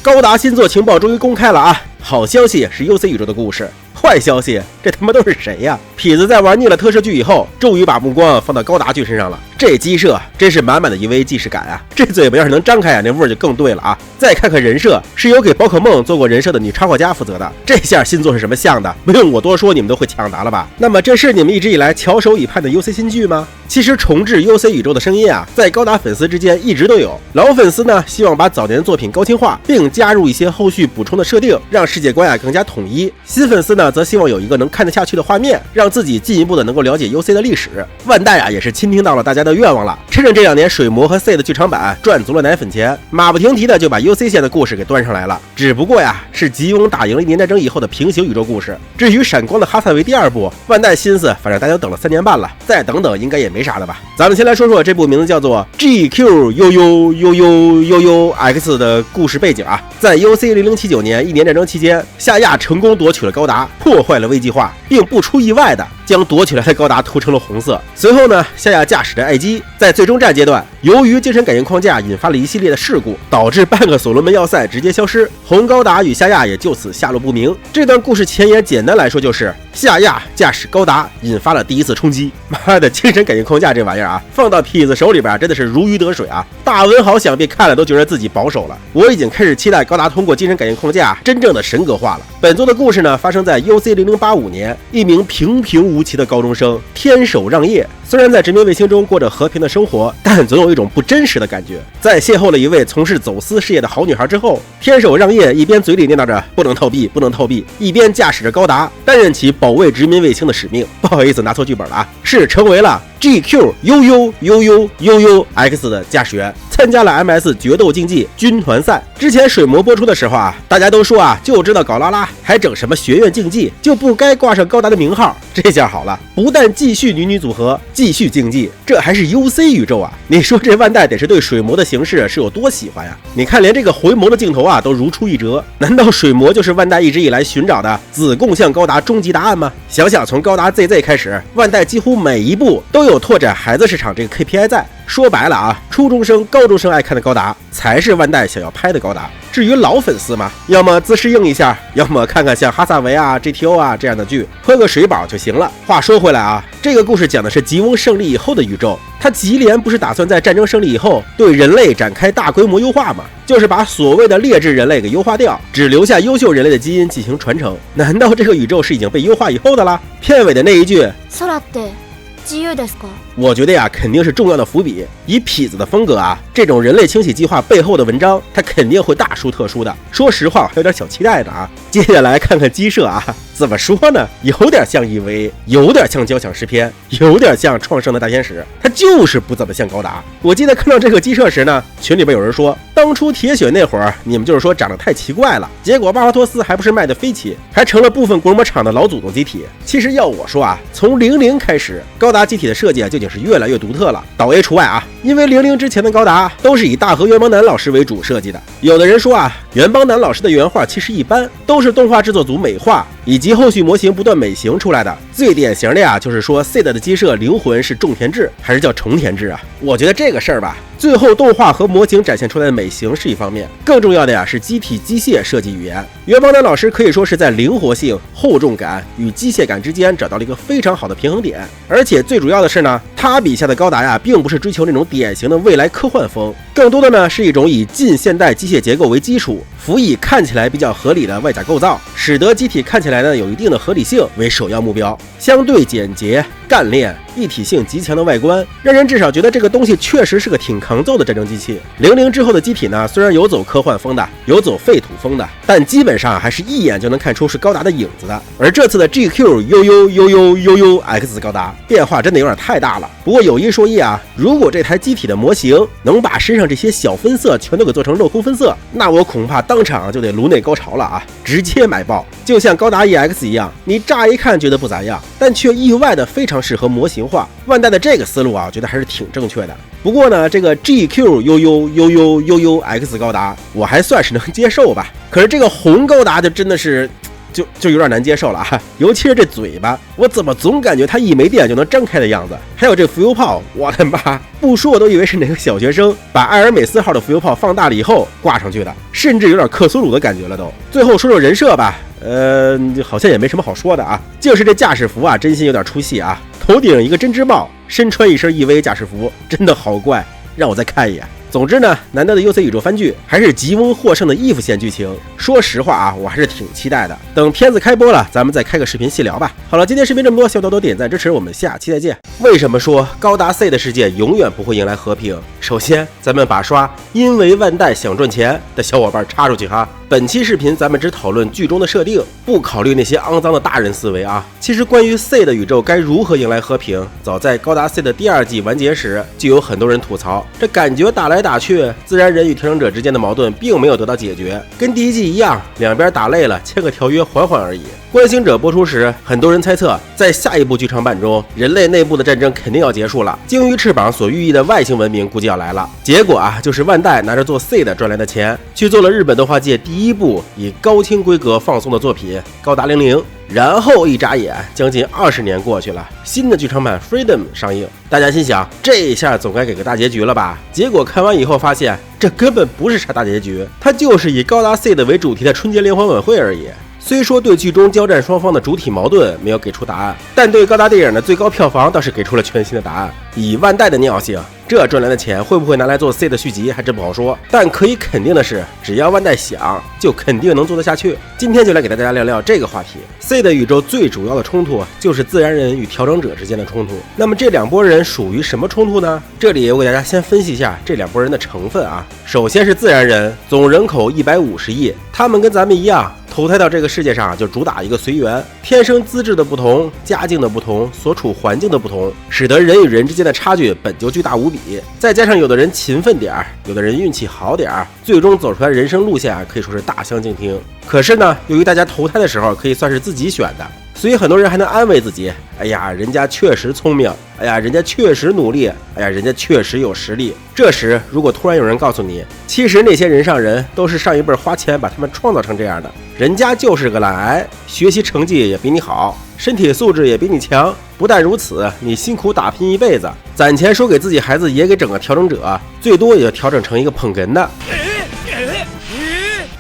高达新作情报终于公开了啊！好消息是 UC 宇宙的故事，坏消息这他妈都是谁呀？痞子在玩腻了特摄剧以后，终于把目光放到高达剧身上了。这鸡舍真是满满的 EVA 既视感啊！这嘴巴要是能张开啊，那味儿就更对了啊！再看看人设，是由给宝可梦做过人设的女插画家负责的。这下新作是什么像的？不用我多说，你们都会抢答了吧？那么这是你们一直以来翘首以盼的 UC 新剧吗？其实重置 UC 宇宙的声音啊，在高达粉丝之间一直都有。老粉丝呢，希望把早年作品高清化，并加入一些后续补充的设定，让世界观啊更加统一。新粉丝呢，则希望有一个能看得下去的画面，让自己进一步的能够了解 UC 的历史。万代啊，也是倾听到了大家的愿望了。趁着这2年水魔和 C 的剧场版赚足了奶粉钱，马不停蹄的就把 UC 线的故事给端上来了。只不过呀，是吉翁打赢了1年战争以后的平行宇宙故事。至于闪光的哈萨维第2部，万代心思反正大家都等了3年半了，再等等应该也没啥的吧。咱们先来说说这部名字叫做 GQ UUUUUX 的故事背景啊，在 UC 0079年1年战争期间，夏亚成功夺取了高达，破坏了危计划，并不出意外的将夺取来的高达涂成了红色。随后呢，夏亚驾驶着爱机，在最终战阶段，由于精神感应框架引发了一系列的事故，导致半个所罗门要塞直接消失，红高达与夏亚也就此下落不明。这段故事前言简单来说就是，夏亚驾驶高达引发了第一次冲击。妈的，精神感应框架这玩意儿啊，放到痞子手里边真的是如鱼得水啊！大文豪想必看了都觉得自己保守了。我已经开始期待高达通过精神感应框架真正的神格化了。本作的故事呢，发生在 UC 0085年，一名平平无奇的高中生天守让业，虽然在殖民卫星中过着和平的生活，但总有一种不真实的感觉。在邂逅了一位从事走私事业的好女孩之后，天守让业一边嘴里念叨着不能逃避不能逃避，一边驾驶着高达担任起保卫殖民卫星的使命。不好意思，拿错剧本了啊，是成为了 GQ UUUUUX 的驾驶员，参加了 MS 决斗竞技军团赛。之前水魔播出的时候啊，大家都说啊，就知道搞拉拉，还整什么学院竞技，就不该挂上高达的名号。这下好了，不但继续女组合，继续竞技，这还是 UC 宇宙啊！你说这万代得是对水魔的形式是有多喜欢呀？你看连这个回眸的镜头啊都如出一辙，难道水魔就是万代一直以来寻找的子共向高达终极答案吗？想想从高达 ZZ 开始，万代几乎每一部都有拓展孩子市场这个 KPI 在。说白了啊，初中生、高中生爱看的高达才是万代想要拍的高达。至于老粉丝嘛，要么自适应一下，要么看看像哈萨维啊、GTO 啊这样的剧，喝个水饱就行了。话说回来啊，这个故事讲的是吉翁胜利以后的宇宙。他吉连不是打算在战争胜利以后对人类展开大规模优化吗？就是把所谓的劣质人类给优化掉，只留下优秀人类的基因进行传承。难道这个宇宙是已经被优化以后的了？片尾的那一句我觉得呀，肯定是重要的伏笔。以痞子的风格啊，这种人类清洗计划背后的文章，他肯定会大书特书的。说实话，还有点小期待的啊。接下来看看鸡舍啊，怎么说呢？有点像EVA，有点像交响诗篇，有点像创圣的大天使，他就是不怎么像高达。我记得看到这个鸡舍时呢，群里边有人说，当初铁血那会儿，你们就是说长得太奇怪了，结果巴巴托斯还不是卖的飞起，还成了部分国模厂的老祖宗机体。其实要我说啊，从00开始，高达机体的设计就已经是越来越独特了，岛 A 除外啊，因为00之前的高达都是以大和原邦男老师为主设计的。有的人说啊，原邦男老师的原画其实一般，都是动画制作组美化以及后续模型不断美型出来的。最典型的呀，就是说 C 的机设灵魂是种田制还是叫重田制啊？我觉得这个事儿吧，最后动画和模型展现出来的美型是一方面，更重要的呀是机体机械设计语言。原邦男老师可以说是在灵活性、厚重感与机械感之间找到了一个非常好的平衡点。而且最主要的是呢，他笔下的高达呀，并不是追求那种典型的未来科幻风，更多的呢是一种以近现代机械结构为基础，辅以看起来比较合理的外甲构造，使得机体看起来呢有一定的合理性为首要目标。相对简洁、干练、一体性极强的外观，让人至少觉得这个东西确实是个挺抗揍的战争机器。00之后的机体呢，虽然有走科幻风的，有走废土风的，但基本上还是一眼就能看出是高达的影子的。而这次的 GQ UUUUUX 高达变化真的有点太大了。不过有一说一啊，如果这台机体的模型能把身上这些小分色全都给做成镂空分色，那我恐怕当场就得颅内高潮了啊，直接买爆。就像高达 EX 一样，你乍一看觉得不咋样，但却意外的非常适合模型化。万代的这个思路啊，我觉得还是挺正确的。不过呢，这个 GQ UUUUUX 高达我还算是能接受吧。可是这个红高达就真的是就有点难接受了啊！尤其是这嘴巴，我怎么总感觉它一没电就能张开的样子？还有这浮游炮，我的妈！不说我都以为是哪个小学生把埃尔美斯号的浮游炮放大了以后挂上去的，甚至有点克苏鲁的感觉了都。最后说说人设吧，好像也没什么好说的啊，就是这驾驶服啊，真心有点出戏啊，头顶一个针织帽，身穿一身 EV 驾驶服，真的好怪，让我再看一眼。总之呢，难得的 UC 宇宙番剧还是吉翁获胜的伊芙线剧情。说实话啊，我还是挺期待的。等片子开播了，咱们再开个视频细聊吧。好了，今天视频这么多，希望多多点赞支持，我们下期再见。为什么说高达 C 的世界永远不会迎来和平？首先，咱们把刷因为万代想赚钱的小伙伴插出去哈。本期视频咱们只讨论剧中的设定，不考虑那些肮脏的大人思维啊。其实关于 C 的宇宙该如何迎来和平，早在高达 C 的第2季完结时，就有很多人吐槽，这感觉打来打去，自然人与调整者之间的矛盾并没有得到解决，跟第1季一样，两边打累了签个条约缓缓而已。观星者播出时，很多人猜测，在下一部剧场版中，人类内部的战争肯定要结束了，鲸鱼翅膀所寓意的外星文明估计要来了。结果啊，就是万代拿着做 C 的赚来的钱，去做了日本动画界第1部以高清规格放送的作品《高达00》。然后一眨眼，将近20年过去了，新的剧场版 Freedom 上映，大家心想，这一下总该给个大结局了吧？结果看完以后发现，这根本不是啥大结局，它就是以高达 C 的为主题的春节联欢晚会而已。虽说对剧中交战双方的主体矛盾没有给出答案，但对高达电影的最高票房倒是给出了全新的答案。以万代的尿性，这赚来的钱会不会拿来做 C 的续集还真不好说，但可以肯定的是，只要万代想，就肯定能做得下去。今天就来给大家聊聊这个话题。 C 的宇宙最主要的冲突就是自然人与调整者之间的冲突，那么这两拨人属于什么冲突呢？这里我给大家先分析一下这两拨人的成分啊。首先是自然人，总人口150亿，他们跟咱们一样，投胎到这个世界上就主打一个随缘，天生资质的不同，家境的不同，所处环境的不同，使得人与人之间的差距本就巨大无比。再加上有的人勤奋点儿，有的人运气好点儿，最终走出来人生路线可以说是大相径庭。可是呢，由于大家投胎的时候可以算是自己选的，所以很多人还能安慰自己，哎呀，人家确实聪明，哎呀，人家确实努力，哎呀，人家确实有实力。这时如果突然有人告诉你，其实那些人上人都是上一辈花钱把他们创造成这样的，人家就是个懒癌，学习成绩也比你好，身体素质也比你强，不但如此，你辛苦打拼一辈子，攒钱输给自己孩子也给整个调整者，最多也就调整成一个捧哏的，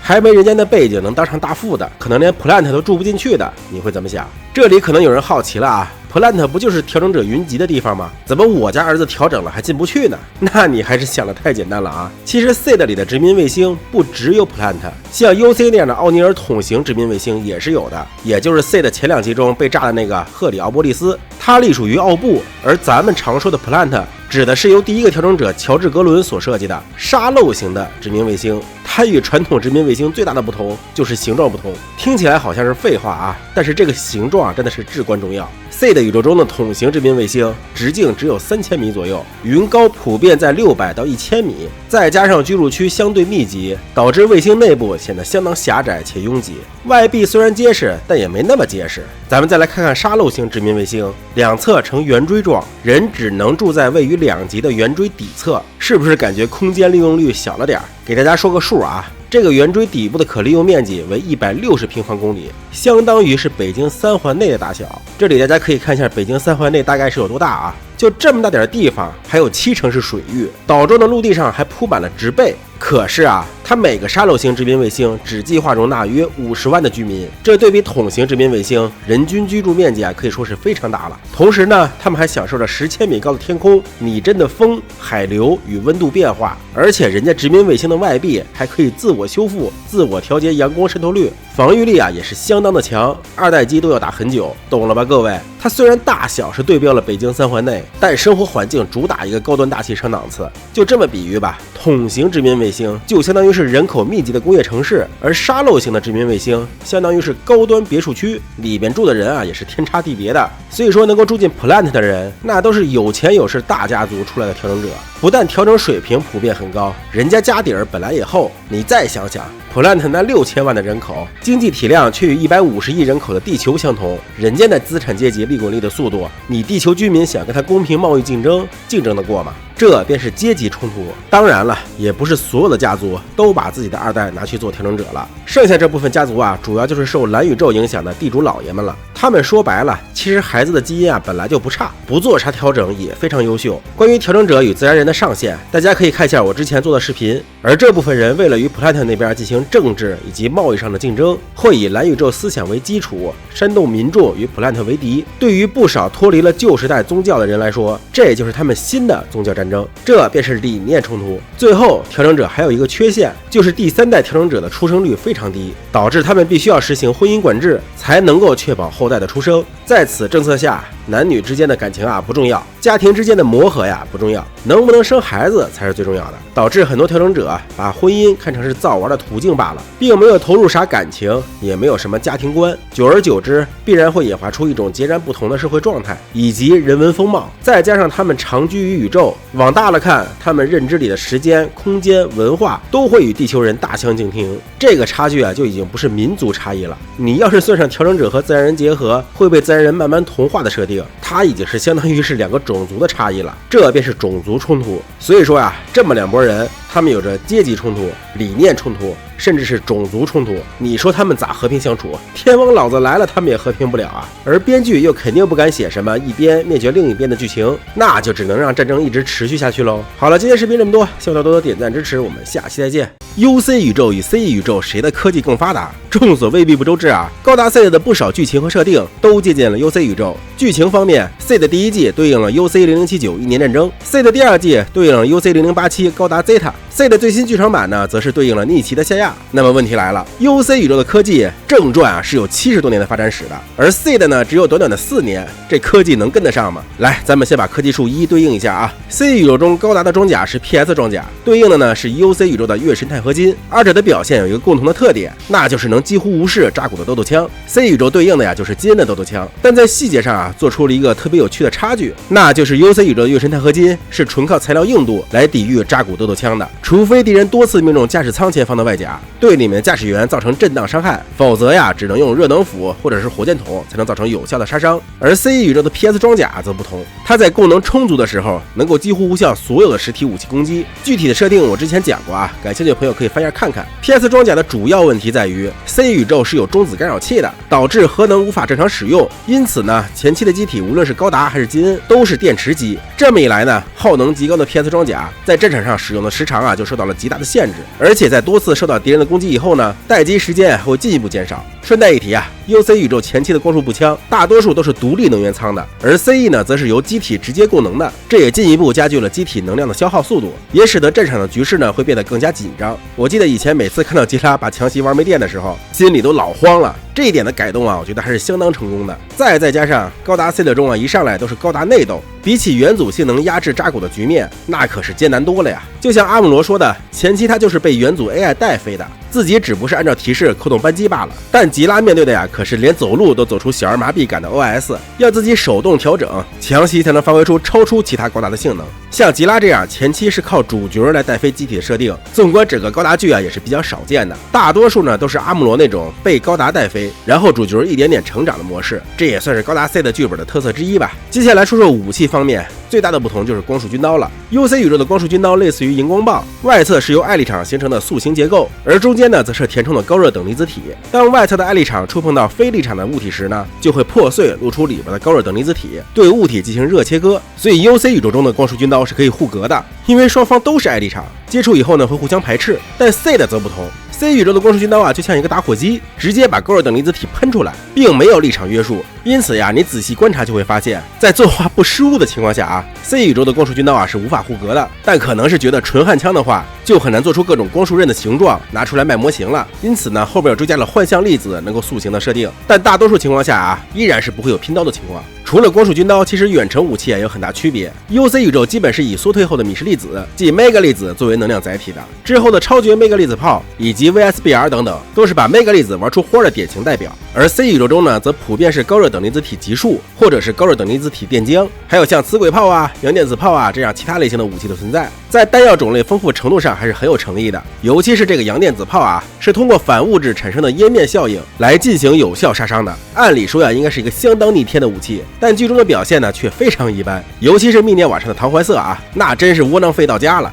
还没人家那背景能当上大副的，可能连 Plant 都住不进去的，你会怎么想？这里可能有人好奇了啊，Plant 不就是调整者云集的地方吗？怎么我家儿子调整了还进不去呢？那你还是想的太简单了啊！其实 C 的里的殖民卫星不只有 Plant， 像 UC 那样的奥尼尔桶型殖民卫星也是有的，也就是 C 的前2集中被炸的那个赫里奥波利斯，它隶属于奥布，而咱们常说的 Plant 指的是由第一个调整者乔治·格伦所设计的沙漏型的殖民卫星。它与传统殖民卫星最大的不同就是形状不同，听起来好像是废话啊，但是这个形状真的是至关重要。C 的宇宙中的桶型殖民卫星直径只有3000米左右，云高普遍在600到1000米，再加上居住区相对密集，导致卫星内部显得相当狭窄且拥挤。外壁虽然结实，但也没那么结实。咱们再来看看沙漏型殖民卫星，两侧呈圆锥状，人只能住在位于2级的圆锥底侧，是不是感觉空间利用率小了点？给大家说个数啊，这个圆锥底部的可利用面积为160平方公里，相当于是北京3环内的大小。这里大家可以看一下北京3环内大概是有多大啊？就这么大点地方，还有70%是水域，岛中的陆地上还铺满了植被。可是啊，它每个沙漏型殖民卫星只计划容纳约50万的居民，这对比桶型殖民卫星人均居住面积可以说是非常大了。同时呢，他们还享受着10千米高的天空、拟真的风、海流与温度变化，而且人家殖民卫星的外壁还可以自我修复、自我调节阳光渗透率，防御力也是相当的强，2代机都要打很久，懂了吧各位？它虽然大小是对标了北京3环内，但生活环境主打一个高端大气上档次。就这么比喻吧，桶型殖民卫星就相当于是人口密集的工业城市，而沙漏型的殖民卫星相当于是高端别墅区，里边住的人也是天差地别的。所以说能够住进 Plant 的人，那都是有钱有势大家族出来的调整者，不但调整水平普遍很高，人家家底儿本来也厚。你再想想，Plant 那6000万的人口，经济体量却与150亿人口的地球相同，人家的资产阶级利滚利的速度，你地球居民想跟他公平贸易竞争得过吗？这便是阶级冲突。当然了，也不是所有的家族都把自己的二代拿去做调整者了，剩下这部分家族啊，主要就是受蓝宇宙影响的地主老爷们了。他们说白了，其实孩子的基因啊本来就不差，不做啥调整也非常优秀。关于调整者与自然人的上限，大家可以看一下我之前做的视频。而这部分人为了与普兰特那边进行政治以及贸易上的竞争，会以蓝宇宙思想为基础，煽动民众与普兰特为敌。对于不少脱离了旧时代宗教的人来说，这就是他们新的宗教战争，这便是理念冲突。最后，调整者还有一个缺陷，就是第3代调整者的出生率非常低，导致他们必须要实行婚姻管制，才能够确保后代的出生。在此政策下，男女之间的感情啊不重要，家庭之间的磨合呀不重要，能不能生孩子才是最重要的。导致很多调整者把婚姻看成是造玩的途径罢了，并没有投入啥感情，也没有什么家庭观。久而久之，必然会演化出一种截然不同的社会状态以及人文风貌。再加上他们长居于宇宙，往大了看，他们认知里的时间、空间、文化都会与地球人大相径庭。这个差距啊，就已经不是民族差异了。你要是算上调整者和自然人结合，会被自然人慢慢同化的设定，它已经是相当于是2个种族的差异了，这便是种族冲突。所以说呀，这么2拨人，他们有着阶级冲突、理念冲突，甚至是种族冲突。你说他们咋和平相处？天王老子来了，他们也和平不了啊。而编剧又肯定不敢写什么一边灭绝另一边的剧情，那就只能让战争一直持续下去喽。好了，今天视频这么多，希望大家多多点赞支持，我们下期再见。UC 宇宙与 CE 宇宙谁的科技更发达？众所未必不周知啊，高达 Seed 的不少剧情和设定都借鉴了 UC 宇宙。剧情方面 ，Seed 第1季对应了 UC0079 1年战争 ，Seed 第2季对应了 UC0087 高达 Zeta。Seed 最新剧场版呢，则是对应了逆奇的夏亚。那么问题来了 ，UC 宇宙的科技正传啊是有70多年的发展史的，而 Seed 呢只有短短的4年，这科技能跟得上吗？来，咱们先把科技树一一对应一下啊。CE 宇宙中高达的装甲是 PS 装甲，对应的呢是 UC 宇宙的月神钛合金，二者的表现有一个共同的特点，那就是能几乎无视扎古的豆豆枪。CE 宇宙对应的呀就是基恩的豆豆枪，但在细节上啊做出了一个特别有趣的差距，那就是 UC 宇宙的月神钛合金是纯靠材料硬度来抵御扎古豆豆枪的，除非敌人多次命中驾驶舱前方的外甲，对里面驾驶员造成震荡伤害，否则呀只能用热能斧或者是火箭筒才能造成有效的杀伤。而 CE 宇宙的 PS 装甲则不同，它在供能充足的时候能够几乎无效所有的实体武器攻击。具体的设定我之前讲过啊，感兴趣的朋友可以翻一下看看。PS 装甲的主要问题在于 CE 宇宙是有中子干扰器的，导致核能无法正常使用，因此呢前期的机体无论是高达还是基恩都是电池机。这么一来呢，耗能极高的 PS 装甲在战场上使用的时长啊就受到了极大的限制，而且在多次受到敌人的攻击以后呢，待机时间会进一步减少。顺带一提啊， UC 宇宙前期的光束步枪大多数都是独立能源舱的，而 CE 呢则是由机体直接供能的，这也进一步加剧了机体能量的消耗速度，也使得战场的局势呢会变得更加紧张。我记得以前每次看到吉拉把强袭玩没电的时候，心里都老慌了。这一点的改动啊，我觉得还是相当成功的。再加上高达 C 的中啊，一上来都是高达内斗，比起元祖性能压制扎古的局面，那可是艰难多了呀。就像阿姆罗说的，前期他就是被元祖 AI 带飞的，自己只不是按照提示扣动扳机罢了。但吉拉面对的呀，可是连走路都走出小儿麻痹感的 OS， 要自己手动调整强袭才能发挥出超出其他高达的性能。像吉拉这样前期是靠主角来带飞机体的设定，纵观整个高达剧啊也是比较少见的，大多数呢都是阿姆罗那种被高达带飞，然后主角一点点成长的模式，这也算是高达 C 的剧本的特色之一吧。接下来说说武器方面，最大的不同就是光束军刀了。UC 宇宙的光束军刀类似于荧光棒，外侧是由艾力场形成的塑形结构，而中间呢则是填充的高热等离子体。当外侧的艾力场触碰到非力场的物体时呢，就会破碎，露出里边的高热等离子体，对物体进行热切割。所以 UC 宇宙中的光束军刀是可以互格的，因为双方都是艾力场，接触以后呢会互相排斥。但 C 的则不同。C 宇宙的光束军刀啊，就像一个打火机，直接把高热等离子体喷出来，并没有立场约束。因此呀，你仔细观察就会发现，在作画不失误的情况下啊 ，C 宇宙的光束军刀啊是无法互格的。但可能是觉得纯焊枪的话，就很难做出各种光束刃的形状，拿出来卖模型了。因此呢，后边又追加了幻象粒子能够塑形的设定。但大多数情况下啊，依然是不会有拼刀的情况。除了光束军刀，其实远程武器也有很大区别。UC 宇宙基本是以缩退后的米氏粒子，即 Mega 粒子作为能量载体的，之后的超绝 Mega 粒子炮以及 VSBR 等等，都是把 Mega 粒子玩出花的典型代表。而 C 宇宙中呢，则普遍是高热等离子体集束，或者是高热等离子体电浆，还有像磁轨炮啊、阳电子炮啊这样其他类型的武器的存在，在弹药种类丰富程度上还是很有诚意的。尤其是这个阳电子炮啊，是通过反物质产生的湮灭效应来进行有效杀伤的。按理说呀，应该是一个相当逆天的武器，但剧中的表现呢却非常一般，尤其是密涅瓦上的唐怀瑟啊，那真是窝囊废到家了。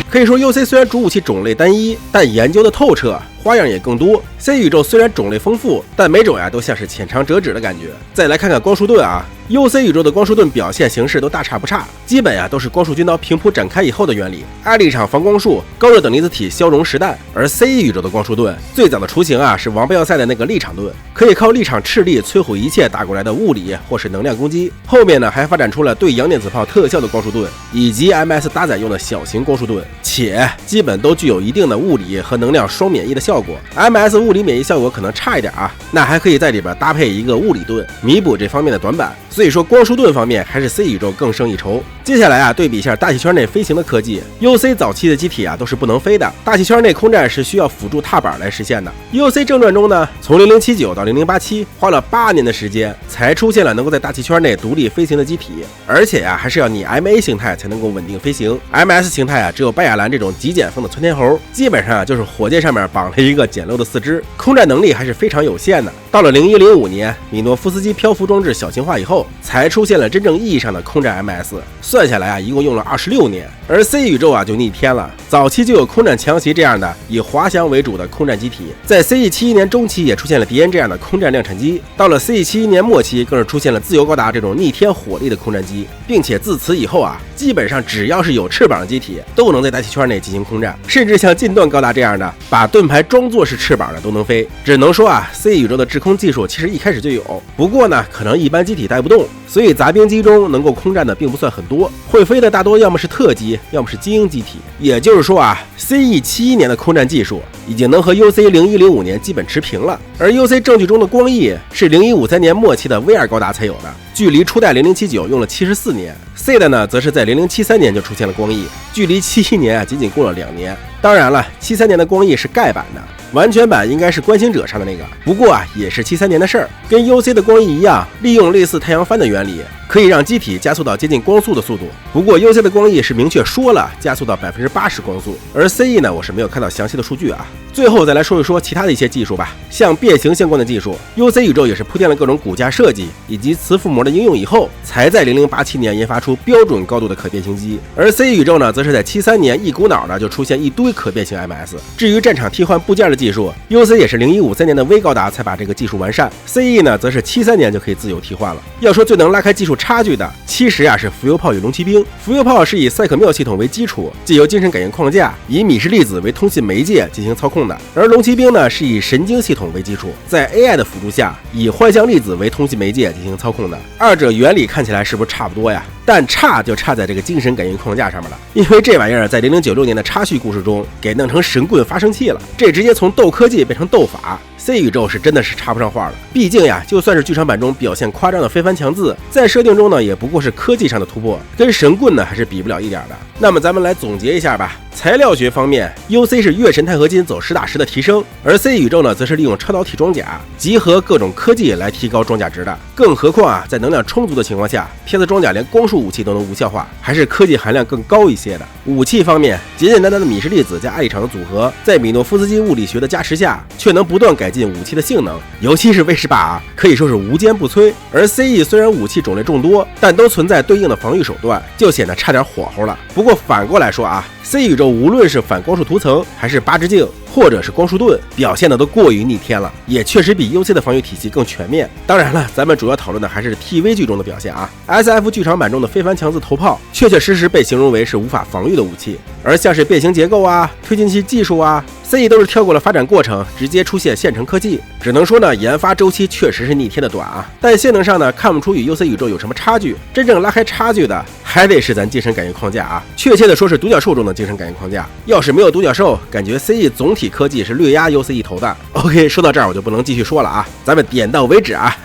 可以说 UC 虽然主武器种类单一，但研究的透彻，花样也更多。C 宇宙虽然种类丰富，但每种呀都像是浅尝辄止的感觉。再来看看光束盾啊，UC 宇宙的光束盾表现形式都大差不差，基本呀都是光束军刀平铺展开以后的原理，挨了一场防光束，高热等离子体消融实弹。而 C 宇宙的光束盾最早的雏形啊是王八要塞的那个立场盾，可以靠立场斥力摧毁一切打过来的物理或是能量攻击。后面呢还发展出了对阳电子炮特效的光束盾，以及 MS 搭载用的小型光束盾，且基本都具有一定的物理和能量双免疫的效果。MS 物理免疫效果可能差一点啊，那还可以在里边搭配一个物理盾，弥补这方面的短板。所以说光束盾方面还是 C 宇宙更胜一筹。接下来啊，对比一下大气圈内飞行的科技。UC 早期的机体啊都是不能飞的，大气圈内空战是需要辅助踏板来实现的。UC 正传中呢，从0079到0087花了8年的时间，才出现了能够在大气圈内独立飞行的机体，而且呀还是要你 MA 形态才能够稳定飞行。MS 形态啊，只有拜亚兰这种极简风的窜天猴，基本上啊就是火箭上面绑了一个简陋的四肢，空战能力还是非常有限的。到了0105年，米诺夫斯基漂浮装置小型化以后，才出现了真正意义上的空战 MS。算下来啊，一共用了26年。而 C 宇宙啊就逆天了，早期就有空战强袭这样的以滑翔为主的空战机体，在 CE71年中期也出现了迪恩这样的空战量产机，到了 CE71年末期更是出现了自由高达这种逆天火力的空战机，并且自此以后啊，基本上只要是有翅膀的机体都能在大气圈内进行空战，甚至像近段高达这样的把盾牌装作是翅膀的都能飞。只能说啊 ，C 宇宙的制空技术其实一开始就有，不过呢，可能一般机体带不动，所以杂兵机中能够空战的并不算很多，会飞的大多要么是特机，要么是精英机体。也就是说啊 ，CE71年的空战技术已经能和 UC0105年基本持平了，而 UC 证据中的光翼是0153年末期的 V2 高达才有的，距离初代0079用了74年。C 的呢，则是在0073年就出现了光翼，距离71年啊仅仅过了2年。当然了，73年的光翼是盖版的，完全版应该是观星者上的那个，不过啊也是73年的事儿。跟 UC 的光翼一样，利用类似太阳帆的原理，可以让机体加速到接近光速的速度。不过 UC 的光翼是明确说了加速到80%光速，而 CE 呢，我是没有看到详细的数据啊。最后再来说一说其他的一些技术吧，像变形相关的技术 ，UC 宇宙也是铺垫了各种骨架设计以及磁附膜的应用以后，才在0087年研发出标准高度的可变形机。而 CE 宇宙呢，则是在73年一股脑的就出现一堆可变形 MS。至于战场替换部件的技术 ，UC 也是0153年的 V 高达才把这个技术完善 ，CE 呢，则是73年就可以自由替换了。要说最能拉开技术差距的，其实啊是浮游炮与龙骑兵。浮游炮是以赛可缪系统为基础，借由精神感应框架，以米氏粒子为通信媒介进行操控的；而龙骑兵呢，是以神经系统为基础，在 AI 的辅助下，以幻象粒子为通信媒介进行操控的。二者原理看起来是不是差不多呀？但差就差在这个精神感应框架上面了，因为这玩意儿在0096年的插叙故事中给弄成神棍发生器了，这直接从斗科技变成斗法。C 宇宙是真的是插不上话了，毕竟呀，就算是剧场版中表现夸张的非凡强字，在设定中呢，也不过是科技上的突破，跟神棍呢还是比不了一点的。那么咱们来总结一下吧。材料学方面 ，UC 是月神钛合金走实打实的提升，而 C 宇宙呢，则是利用超导体装甲集合各种科技来提高装甲值的。更何况啊，在能量充足的情况下，片子装甲连光束武器都能无效化，还是科技含量更高一些的。武器方面，简简单单的米氏粒子加爱立场的组合，在米诺夫斯基物理学的加持下，却能不断改进武器的性能，尤其是 V18啊，可以说是无坚不摧。而 CE 虽然武器种类众多，但都存在对应的防御手段，就显得差点火候了。不过反过来说啊，C 宇宙无论是反光束涂层，还是八支镜，或者是光束盾，表现的都过于逆天了，也确实比 UC 的防御体系更全面。当然了，咱们主要讨论的还是 TV 剧中的表现啊。SF 剧场版中的非凡强字头炮，确确实实被形容为是无法防御的武器，而像是变形结构啊、推进器技术啊，CE 都是跳过了发展过程，直接出现现成科技。只能说呢，研发周期确实是逆天的短啊，但性能上呢，看不出与 UC 宇宙有什么差距。真正拉开差距的，还得是咱精神感应框架啊，确切的说是独角兽中的精神感应框架。要是没有独角兽，感觉 CE 总体科技是略压 UC 一头的。OK， 说到这儿我就不能继续说了啊，咱们点到为止啊。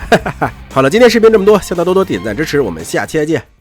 好了，今天视频这么多，希望大家多多点赞支持，我们下期再见。